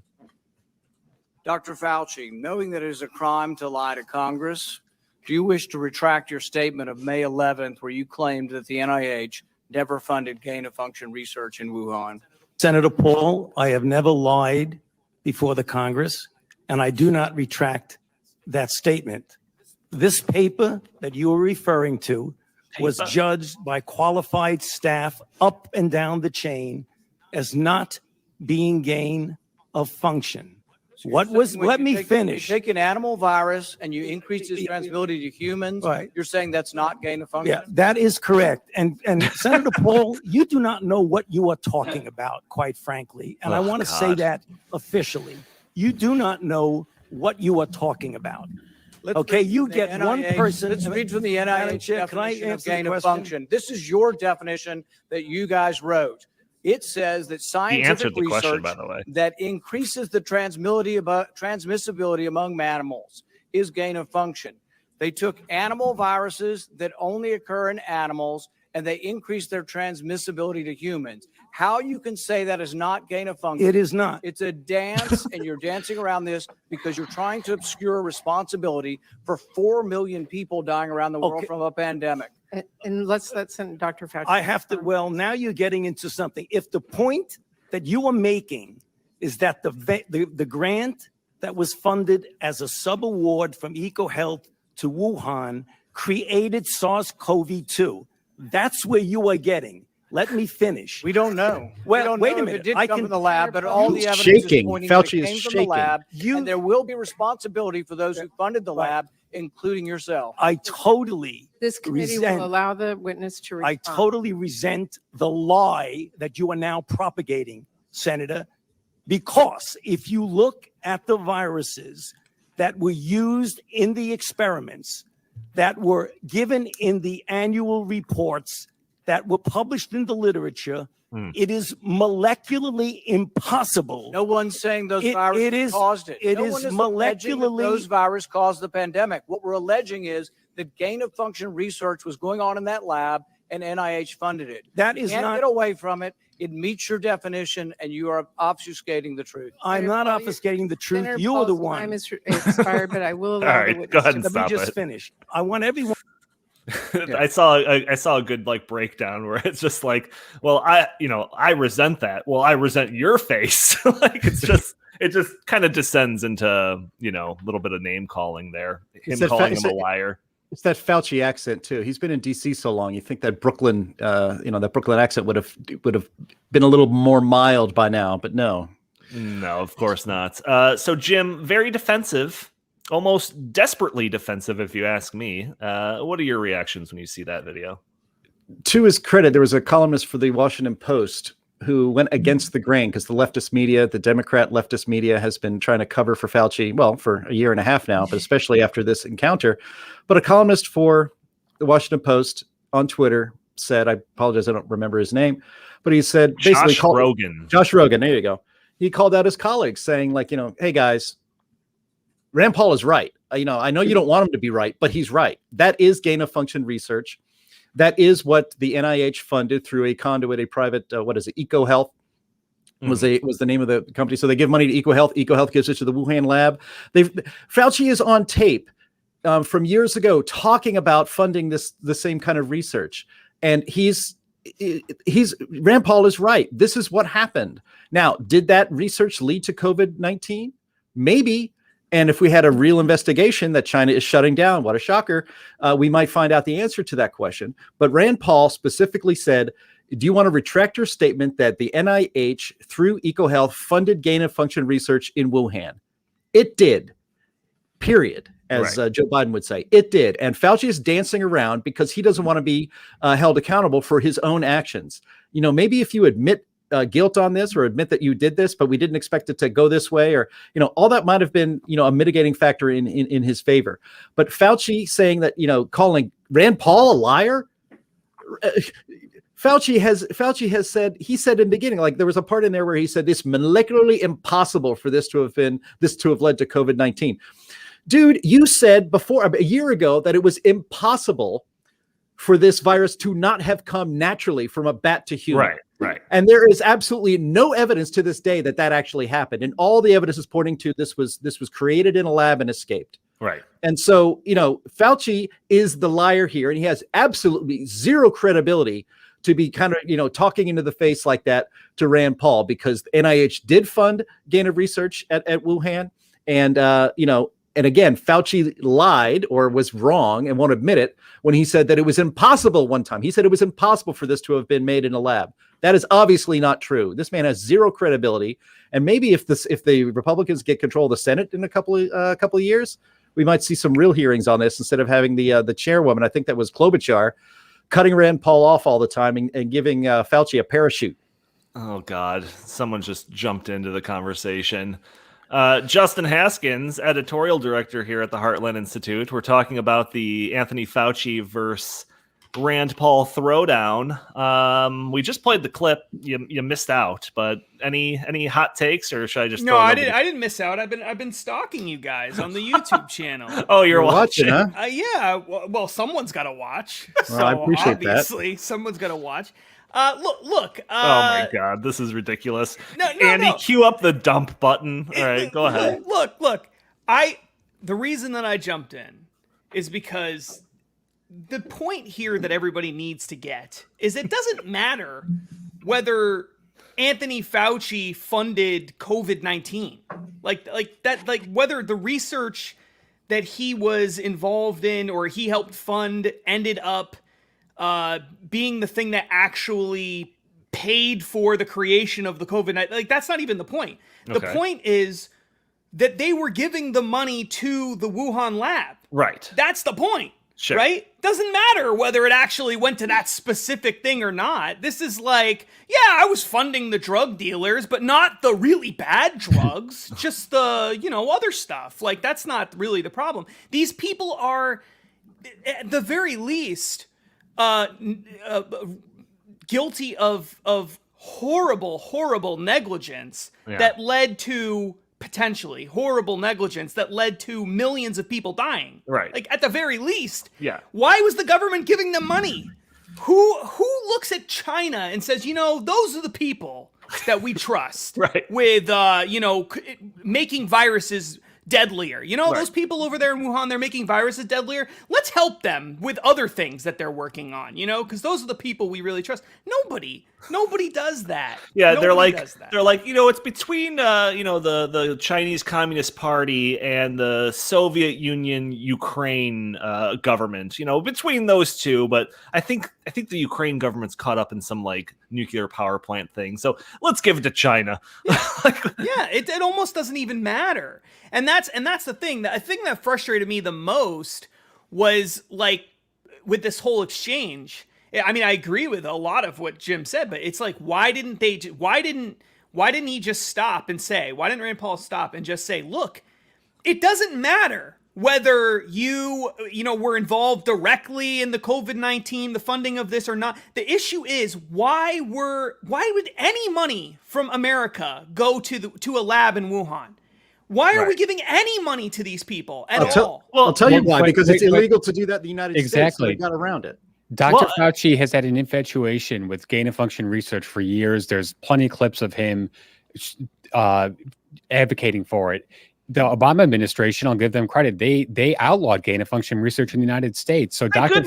Dr. Fauci, knowing that it is a crime to lie to Congress, do you wish to retract your statement of May 11th, where you claimed that the NIH never funded gain-of-function research in Wuhan? Senator Paul, I have never lied before the Congress, and I do not retract that statement. This paper that you are referring to was judged by qualified staff up and down the chain as not being gain of function. Let me finish. You take an animal virus and you increase its transmissibility to humans. Right. You're saying that's not gain of function? Yeah, that is correct. And Senator Paul, you do not know what you are talking about, quite frankly. And I want to say that officially. You do not know what you are talking about. You get NIH, one person. Let's read from the NIH definition of gain of function. This is your definition that you guys wrote. It says that scientific research that increases the transmissibility among animals is gain of function. They took animal viruses that only occur in animals and they increased their transmissibility to humans. How you can say that is not gain of function? It is not. It's a dance, and you're dancing around this because you're trying to obscure responsibility for 4 million people dying around the world from a pandemic. And let's send Dr. Fauci. I have to, now you're getting into something. If the point that you are making is that the grant that was funded as a sub-award from EcoHealth to Wuhan created SARS-CoV-2, that's where you are getting. Let me finish. We don't know. Well, wait a minute. It did come from the lab, but all the evidence is pointing Fauci that it came from the lab, and there will be responsibility for those who funded the lab, including yourself. I totally This committee will allow the witness to respond. I totally resent the lie that you are now propagating, Senator, because if you look at the viruses that were used in the experiments, that were given in the annual reports, that were published in the literature, it is molecularly impossible. No one's saying those viruses caused it. It is molecularly. Those viruses caused the pandemic. What we're alleging is that gain of function research was going on in that lab, and NIH funded it. That is Can't not. get away from it. It meets your definition, and you are obfuscating the truth. I'm not obfuscating the truth. Senator You are the Paul's one. time is expired, but I will allow All the right, witness go ahead and to- Let me stop just it. finish. I want everyone. I saw a good like breakdown where it's just like, well, I resent that. Well, I resent your face. Like it just kind of descends into a little bit of name calling there. Him calling him a liar. It's that Fauci accent too. He's been in DC so long. You think that Brooklyn, that Brooklyn accent would have been a little more mild by now, but no. No, of course not. So Jim, very defensive, almost desperately defensive, if you ask me. What are your reactions when you see that video? To his credit, there was a columnist for the Washington Post who went against the grain because the leftist media, the Democrat leftist media, has been trying to cover for Fauci, well, for a year and a half now, but especially after this encounter. But a columnist for the Washington Post on Twitter said, I apologize, I don't remember his name, but he said basically Josh Rogan, there you go. He called out his colleagues saying like, hey guys, Rand Paul is right. I know you don't want him to be right, but he's right. That is gain of function research. That is what the NIH funded through a conduit, a private, EcoHealth was the name of the company. So they give money to EcoHealth. EcoHealth gives it to the Wuhan lab. Fauci is on tape from years ago talking about funding the same kind of research. And Rand Paul is right. This is what happened. Now, did that research lead to COVID-19? Maybe. And if we had a real investigation that China is shutting down, what a shocker, we might find out the answer to that question. But Rand Paul specifically said, do you want to retract your statement that the NIH through EcoHealth funded gain of function research in Wuhan? It did, period, as Joe Biden would say. It did. And Fauci is dancing around because he doesn't want to be held accountable for his own actions. Maybe if you admit guilt on this or admit that you did this, but we didn't expect it to go this way, or, all that might have been, a mitigating factor in his favor. But Fauci saying that, calling Rand Paul a liar, Fauci has said, he said in the beginning, like there was a part in there where he said it's molecularly impossible for this to have led to COVID-19. Dude, you said before a year ago that it was impossible for this virus to not have come naturally from a bat to human. Right. And there is absolutely no evidence to this day that actually happened. And all the evidence is pointing to this was created in a lab and escaped. Right. And so, Fauci is the liar here, and he has absolutely zero credibility to be kind of, talking into the face like that to Rand Paul, because the NIH did fund gain of research at Wuhan. And, and again, Fauci lied or was wrong and won't admit it when he said that it was impossible one time. He said it was impossible for this to have been made in a lab. That is obviously not true. This man has zero credibility. And maybe if the Republicans get control of the Senate in a couple of years, we might see some real hearings on this instead of having the chairwoman, I think that was Klobuchar, cutting Rand Paul off all the time and giving Fauci a parachute. Oh, God. Someone just jumped into the conversation. Justin Haskins, editorial director here at the Heartland Institute. We're talking about the Anthony Fauci versus Rand Paul throwdown. We just played the clip. You missed out, but any hot takes, or should I just? No, I didn't miss out. I've been stalking you guys on the YouTube channel. Oh, you're watching, huh? Yeah. Well, someone's got to watch. Well, so I appreciate obviously, someone's got to watch. Look. Oh my God, this is ridiculous. No, Andy, cue up the dump button. All right, go ahead. Look. The reason that I jumped in is because the point here that everybody needs to get is it doesn't matter whether Anthony Fauci funded COVID-19, like whether the research that he was involved in or he helped fund ended up being the thing that actually paid for the creation of the COVID-19. Like, that's not even the point. The point is that they were giving the money to the Wuhan lab. Right. That's the point. Sure. Right? Doesn't matter whether it actually went to that specific thing or not. This is like, yeah, I was funding the drug dealers, but not the really bad drugs, just the, other stuff. Like, that's not really the problem. These people are, at the very least, guilty of horrible negligence that led to potentially horrible negligence that led to millions of people dying. Right. Like, at the very least. Yeah. Why was the government giving them money? who looks at China and says, those are the people that we trust right. with, making viruses deadlier. Those people over there in Wuhan, they're making viruses deadlier. Let's help them with other things that they're working on, because those are the people we really trust. Nobody does that. Yeah, they're like, it's between, the Chinese Communist Party and the Soviet Union, Ukraine government, between those two. But I think the Ukraine government's caught up in some like nuclear power plant thing. So let's give it to China. It almost doesn't even matter. And that's the thing. The thing that frustrated me the most was like with this whole exchange. I mean, I agree with a lot of what Jim said, but it's like, why didn't he just stop and say, why didn't Rand Paul stop and just say, look, it doesn't matter whether you were involved directly in the COVID-19, the funding of this or not. The issue is why would any money from America go to a lab in Wuhan? Why are we giving any money to these people at all? I'll tell you why, because it's illegal to do that in the United States. So they got around it. Dr. Fauci has had an infatuation with gain-of-function research for years. There's plenty of clips of him advocating for it. The Obama administration, I'll give them credit, they outlawed gain-of-function research in the United States. So Dr.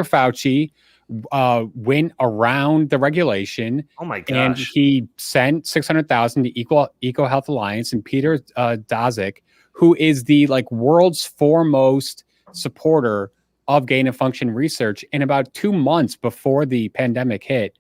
Fauci went around the regulation. Oh my gosh. And he sent $600,000 to Eco Health Alliance and Peter Daszak, who is the world's foremost supporter of gain-of-function research. And about 2 months before the pandemic hit,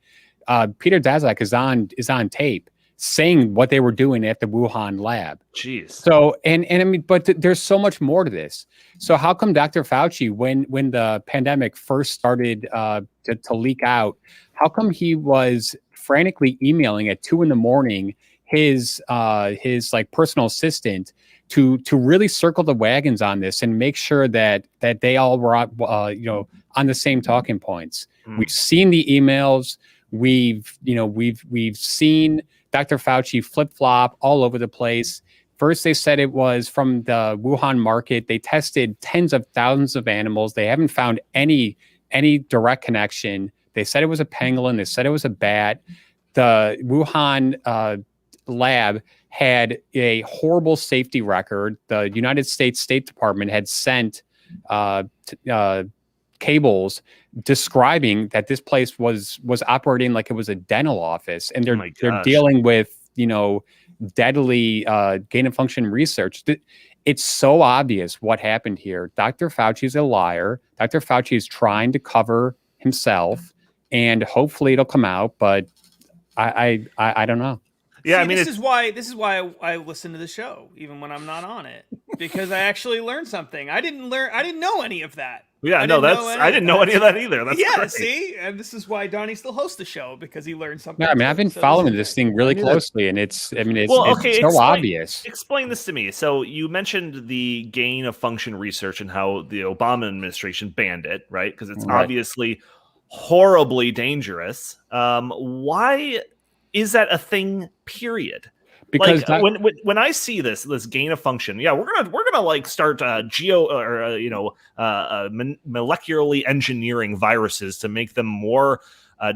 Peter Daszak is on tape saying what they were doing at the Wuhan lab. Jeez. So, and I mean, but there's so much more to this. So how come Dr. Fauci, when the pandemic first started to leak out, how come he was frantically emailing at 2 a.m. his personal assistant to really circle the wagons on this and make sure that they all were on the same talking points? We've seen the emails. We've seen Dr. Fauci flip-flop all over the place. First, they said it was from the Wuhan market. They tested tens of thousands of animals. They haven't found any direct connection. They said it was a pangolin. They said it was a bat. The Wuhan lab had a horrible safety record. The United States State Department had sent cables describing that this place was operating like it was a dental office, and they're dealing with deadly gain-of-function research. It's so obvious what happened here. Dr. Fauci is a liar. Dr. Fauci is trying to cover himself, and hopefully it'll come out. But I don't know. Yeah, this is why I listen to the show even when I'm not on it, because I actually learned something. I didn't know any of that. Yeah, I didn't know any of that either. That's great. See, and this is why Donnie still hosts the show, because he learned something. Yeah, I mean, I've been following this thing really closely, and it's so obvious. Explain this to me. So you mentioned the gain of function research and how the Obama administration banned it, right? Because it's obviously horribly dangerous. Why is that a thing? Period. Because when I see this gain of function, we're gonna start molecularly engineering viruses to make them more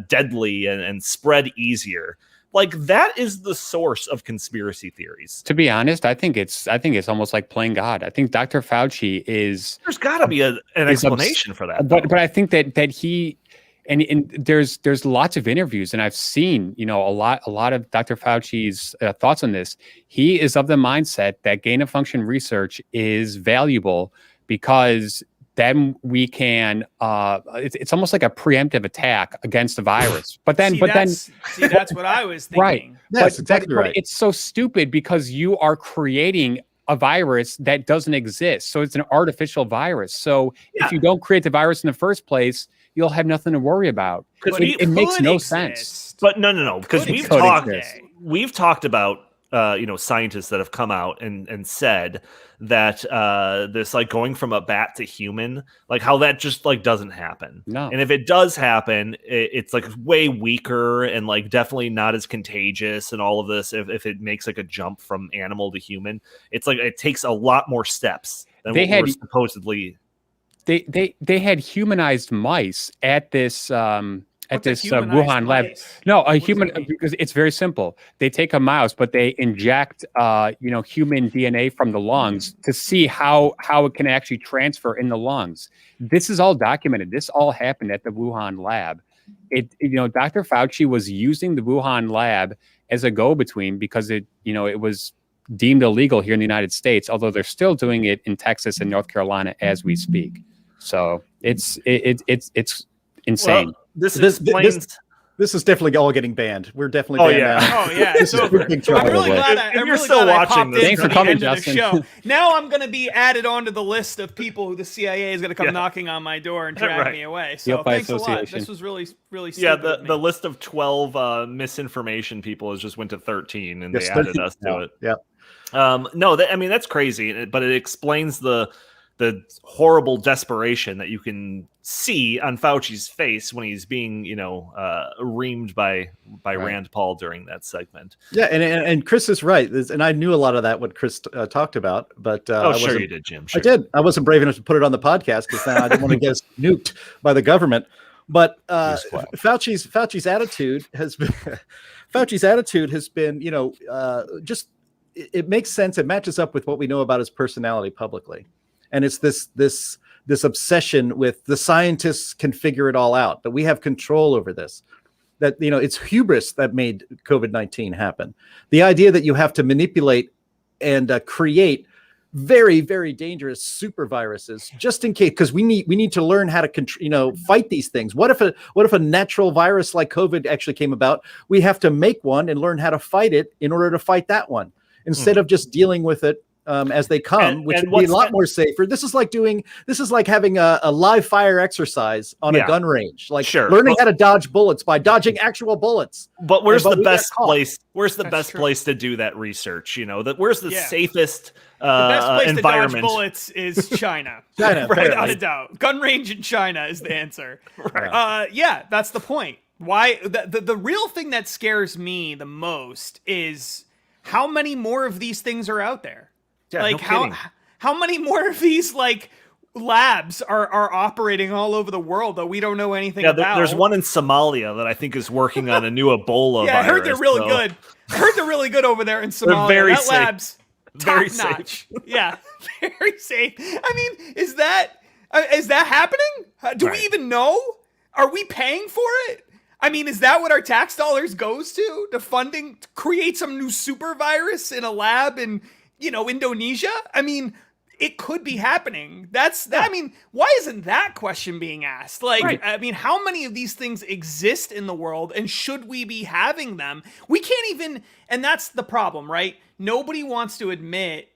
deadly and spread easier. Like, that is the source of conspiracy theories. To be honest, I think it's almost like playing God. I think Dr. Fauci is. There's got to be an explanation for that. But I think that he. And there's lots of interviews, and I've seen a lot of Dr. Fauci's thoughts on this. He is of the mindset that gain of function research is valuable because then we can. It's almost like a preemptive attack against the virus. But then, that's what I was thinking. Right? That's exactly right. It's so stupid because you are creating a virus that doesn't exist. So it's an artificial virus. So if you don't create the virus in the first place, you'll have nothing to worry about. Because it makes no sense. But no, because we've talked about scientists that have come out and said that this going from a bat to human, how that just doesn't happen. No. And if it does happen, it's way weaker and definitely not as contagious and all of this. If it makes a jump from animal to human, it's it takes a lot more steps than we're supposedly they had humanized mice at this Wuhan lab. Mice? No, a human, because it's very simple. They take a mouse, but they inject human DNA from the lungs to see how it can actually transfer in the lungs. This is all documented. This all happened at the Wuhan lab. Dr. Fauci was using the Wuhan lab as a go-between because it was deemed illegal here in the United States, although they're still doing it in Texas and North Carolina as we speak. So it's insane. Well, this explains. This is definitely all getting banned. We're definitely banned now. Oh yeah, it's over. I'm really glad I popped in Thanks for coming, Justin. The show. Now I'm going to be added onto the list of people who the CIA is going to come knocking on my door and drag me away. So thanks a lot. This was really stupid. Yeah, the list of 12 misinformation people has just went to 13, and they added us to it. Yeah. No, that's crazy, but it explains the horrible desperation that you can see on Fauci's face when he's being, reamed by Rand Paul during that segment. Yeah, and Chris is right, and I knew a lot of that what Chris talked about, but sure you did, Jim. Sure. I did. I wasn't brave enough to put it on the podcast because I didn't want to get us nuked by the government. But Fauci's attitude has been, just it makes sense. It matches up with what we know about his personality publicly. And it's this obsession with the scientists can figure it all out, but we have control over this. That, it's hubris that made COVID-19 happen. The idea that you have to manipulate and create very, very dangerous super viruses just in case, because we need to learn how to fight these things. What if a natural virus like COVID actually came about? We have to make one and learn how to fight it in order to fight that one, instead of just dealing with it as they come, which would be a lot more safer. This is like having a live fire exercise on a gun range, learning how to dodge bullets by dodging actual bullets. But where's the best place? Where's the best place to do that research? Where's the safest the best place environment? To dodge bullets is China. China, without a doubt. Gun range in China is the answer. Right. That's the point. Why the real thing that scares me the most is how many more of these things are out there. Yeah, how many more of these labs are operating all over the world that we don't know anything about? There's one in Somalia that I think is working on a new Ebola virus. I heard they're really good. I heard they're really good over there in Somalia. They're very that safe. Lab's very top-notch. Yeah, very safe. I mean, is that happening? Do we even know? Are we paying for it? I mean, is that what our tax dollars goes to funding to create some new super virus in a lab in Indonesia? I mean, it could be happening. I mean, why isn't that question being asked? I mean, how many of these things exist in the world, and should we be having them? We can't even, and that's the problem, right? Nobody wants to admit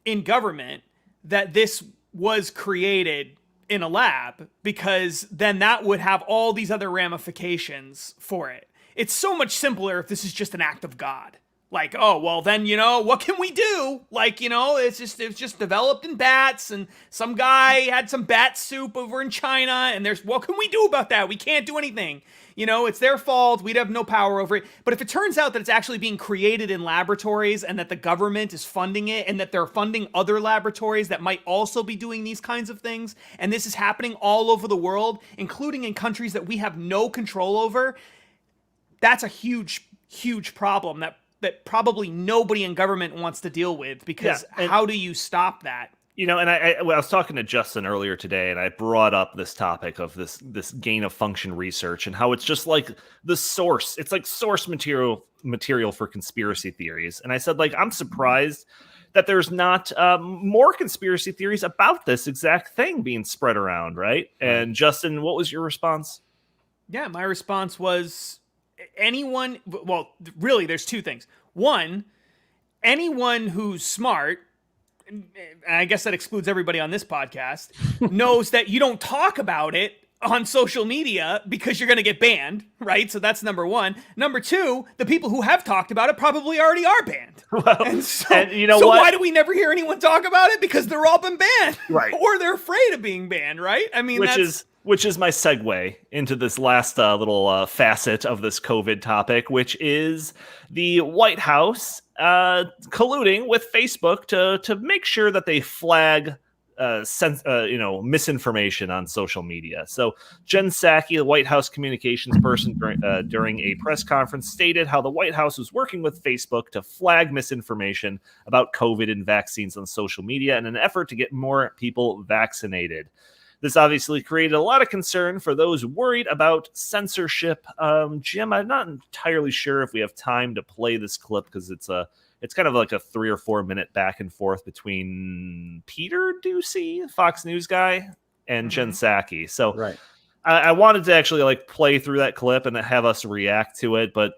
in government that this was created in a lab, because then that would have all these other ramifications for it. It's so much simpler if this is just an act of God. Then, what can we do? It's just developed in bats, and some guy had some bat soup over in China, and what can we do about that? We can't do anything. It's their fault. We'd have no power over it. But if it turns out that it's actually being created in laboratories, and that the government is funding it, and that they're funding other laboratories that might also be doing these kinds of things, and this is happening all over the world, including in countries that we have no control over, that's a huge, huge problem that probably nobody in government wants to deal with, because how do you stop that? And I was talking to Justin earlier today, and I brought up this topic of this gain of function research and how it's just like the source. It's like source material for conspiracy theories. And I said, I'm surprised that there's not more conspiracy theories about this exact thing being spread around, right? And Justin, what was your response? Yeah, my response was, really, there's two things. One, anyone who's smart, and I guess that excludes everybody on this podcast, knows that you don't talk about it on social media because you're going to get banned, right? So that's number one. Number two, the people who have talked about it probably already are banned. Well, so why do we never hear anyone talk about it? Because they're all been banned, right? Or they're afraid of being banned, right? I mean, which is my segue into this last little facet of this COVID topic, which is the White House colluding with Facebook to make sure that they flag misinformation on social media. So Jen Psaki, the White House communications person during a press conference, stated how the White House was working with Facebook to flag misinformation about COVID and vaccines on social media in an effort to get more people vaccinated. This obviously created a lot of concern for those worried about censorship. Jim, I'm not entirely sure if we have time to play this clip because it's kind of like a 3 or 4 minute back and forth between Peter Doocy, Fox News guy, and Jen Psaki. So right. I wanted to actually like play through that clip and have us react to it, but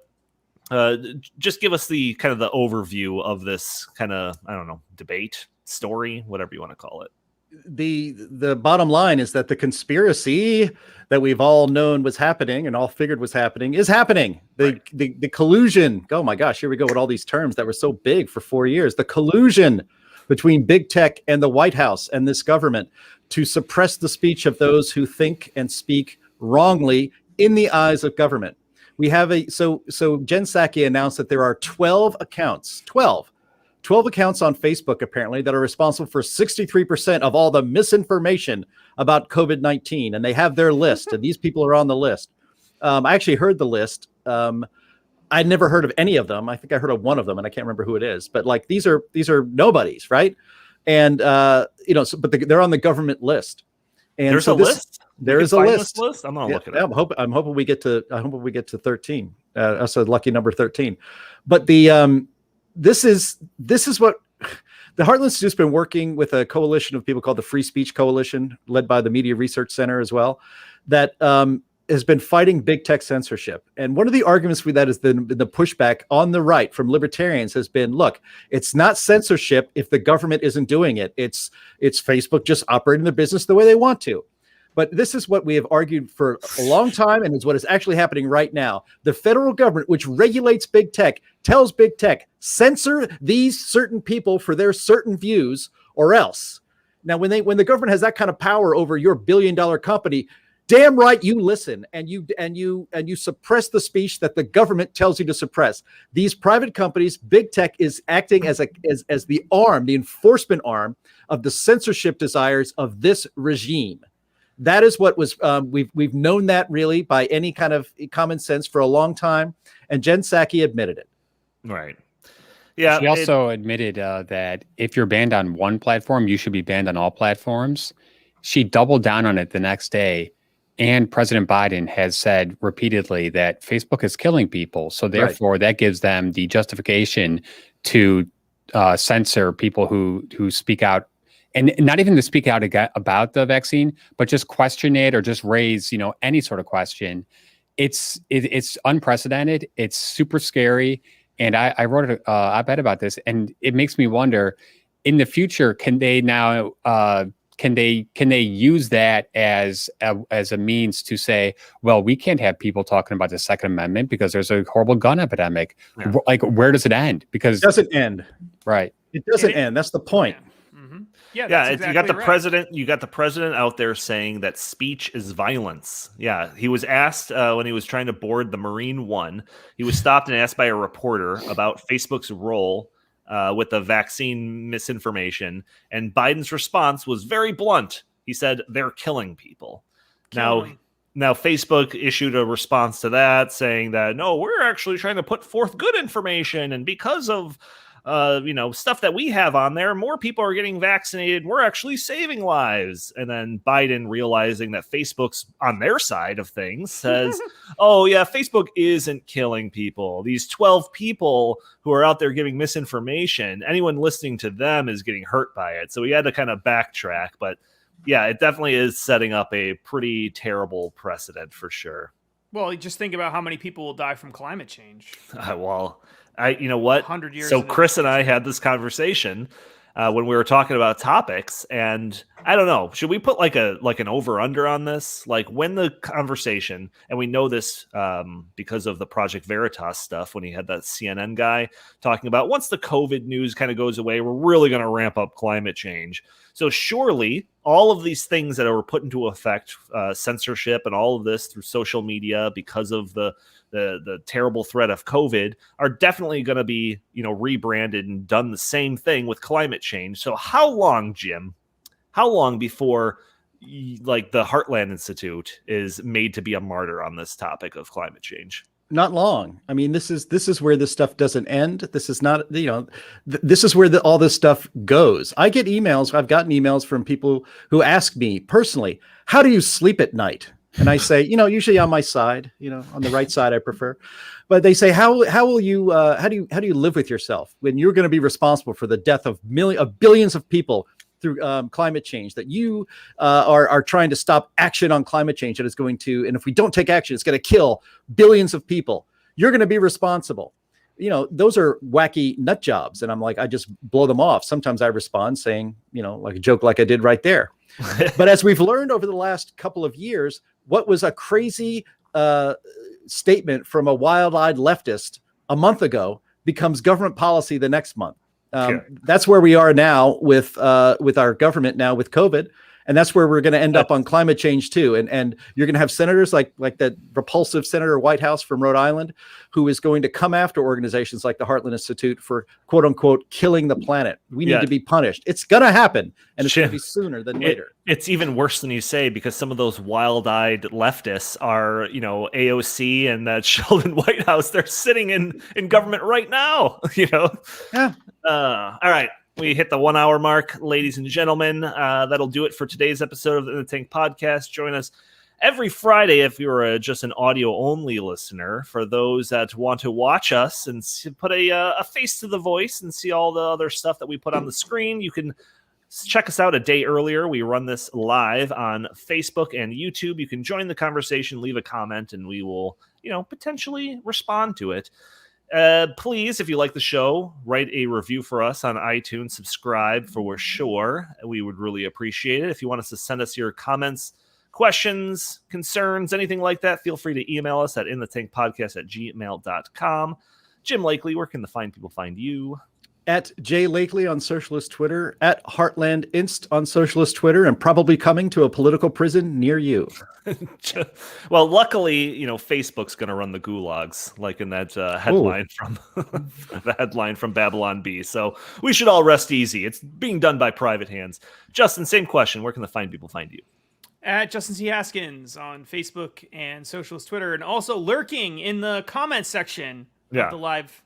just give us the kind of the overview of this kind of, I don't know, debate, story, whatever you want to call it. The bottom line is that the conspiracy that we've all known was happening and all figured was happening is happening. The collusion. Oh my gosh, here we go with all these terms that were so big for 4 years. The collusion between big tech and the White House and this government to suppress the speech of those who think and speak wrongly in the eyes of government. We have so Jen Psaki announced that there are 12 accounts, 12 accounts on Facebook, apparently, that are responsible for 63% of all the misinformation about COVID-19. And they have their list, and these people are on the list. I actually heard the list. I'd never heard of any of them. I think I heard of one of them, and I can't remember who it is. But like these are nobodies, right? And but they're on the government list. And there's a list. There is a list. I'm gonna look it up. I'm hoping we get to 13. That's a lucky number 13. But this is what the Heartland Institute's been working with a coalition of people called the Free Speech Coalition, led by the Media Research Center as well, that has been fighting big tech censorship. And one of the arguments for that is the pushback on the right from libertarians has been, look, it's not censorship if the government isn't doing it. It's Facebook just operating their business the way they want to. But this is what we have argued for a long time, and is what is actually happening right now. The federal government, which regulates big tech, tells big tech, censor these certain people for their certain views, or else. Now, when the government has that kind of power over your billion-dollar company, damn right you listen and you suppress the speech that the government tells you to suppress. These private companies, big tech is acting as the arm, the enforcement arm of the censorship desires of this regime. That is what was we've known that really by any kind of common sense for a long time, and Jen Psaki admitted it. Right. Yeah. She also admitted that if you're banned on one platform, you should be banned on all platforms. She doubled down on it the next day, and President Biden has said repeatedly that Facebook is killing people. So therefore, that gives them the justification to censor people who speak out. And not even to speak out about the vaccine, but just question it or just raise, any sort of question. It's unprecedented. It's super scary. And I wrote an op-ed about this, and it makes me wonder, in the future, can they now can they use that as a means to say, well, we can't have people talking about the Second Amendment because there's a horrible gun epidemic. Yeah. Like, where does it end? Because it doesn't end. Right. It doesn't end. That's the point. Yeah. Yeah, exactly. You got the president. You got the president out there saying that speech is violence. Yeah, he was asked when he was trying to board the Marine One. He was stopped and asked by a reporter about Facebook's role with the vaccine misinformation, and Biden's response was very blunt. He said, "They're killing people." Now Facebook issued a response to that, saying that no, we're actually trying to put forth good information, and because of stuff that we have on there, more people are getting vaccinated. We're actually saving lives. And then Biden, realizing that Facebook's on their side of things, says, oh yeah, Facebook isn't killing people. These 12 people who are out there giving misinformation, anyone listening to them is getting hurt by it. So we had to kind of backtrack, but yeah, it definitely is setting up a pretty terrible precedent for sure. Well, just think about how many people will die from climate change. You know what? 100 years. So Chris and I had this conversation when we were talking about topics, and I don't know, should we put like an over under on this? Like when the conversation, and we know this because of the Project Veritas stuff, when he had that CNN guy talking about once the COVID news kind of goes away, we're really going to ramp up climate change. So surely all of these things that are put into effect, censorship and all of this through social media because of the terrible threat of COVID, are definitely going to be, rebranded and done the same thing with climate change. So how long, Jim, how long before like the Heartland Institute is made to be a martyr on this topic of climate change? Not long. I mean, this is where this stuff doesn't end. This is not, this is where all this stuff goes. I get emails. I've gotten emails from people who ask me personally, how do you sleep at night? And I say, usually on my side, on the right side, I prefer. But they say, how do you live with yourself when you're going to be responsible for the death of billions of people through climate change, that you are trying to stop action on climate change that is going to, and if we don't take action, it's going to kill billions of people. You're going to be responsible. Those are wacky nut jobs. And I'm like, I just blow them off. Sometimes I respond saying, like a joke like I did right there. But as we've learned over the last couple of years, what was a crazy statement from a wild-eyed leftist a month ago becomes government policy the next month. That's where we are now with our government now with COVID. And that's where we're going to end up on climate change too. And you're going to have senators like that repulsive Senator Whitehouse from Rhode Island, who is going to come after organizations like the Heartland Institute for quote unquote killing the planet. We need to be punished. It's going to happen, and it's going to be sooner than later. It's even worse than you say, because some of those wild-eyed leftists are, AOC and that Sheldon Whitehouse. They're sitting in government right now. Yeah. All right. We hit the 1 hour mark, ladies and gentlemen. That'll do it for today's episode of the In the Tank podcast. Join us every Friday if you're just an audio-only listener. For those that want to watch us and put a face to the voice and see all the other stuff that we put on the screen, you can check us out a day earlier. We run this live on Facebook and YouTube. You can join the conversation, leave a comment, and we will, potentially respond to it. Please, if you like the show, write a review for us on iTunes. Subscribe for sure. We would really appreciate it. If you want us to send us your comments, questions, concerns, anything like that, feel free to email us at inthethinkpodcast@gmail.com. Jim Lakely, where can the fine people find you? At Jay Lakely on Socialist Twitter, at Heartland Inst on Socialist Twitter, and probably coming to a political prison near you. Well, luckily, Facebook's going to run the gulags, like in that headline from the headline from Babylon Bee. So we should all rest easy. It's being done by private hands. Justin, same question. Where can the fine people find you? At Justin C. Haskins on Facebook and Socialist Twitter, and also lurking in the comments section of the live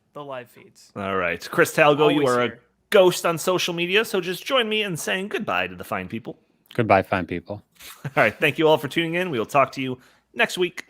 feeds. All right. Chris Talgo, you are a ghost on social media, so just join me in saying goodbye to the fine people. Goodbye, fine people. All right. Thank you all for tuning in. We will talk to you next week.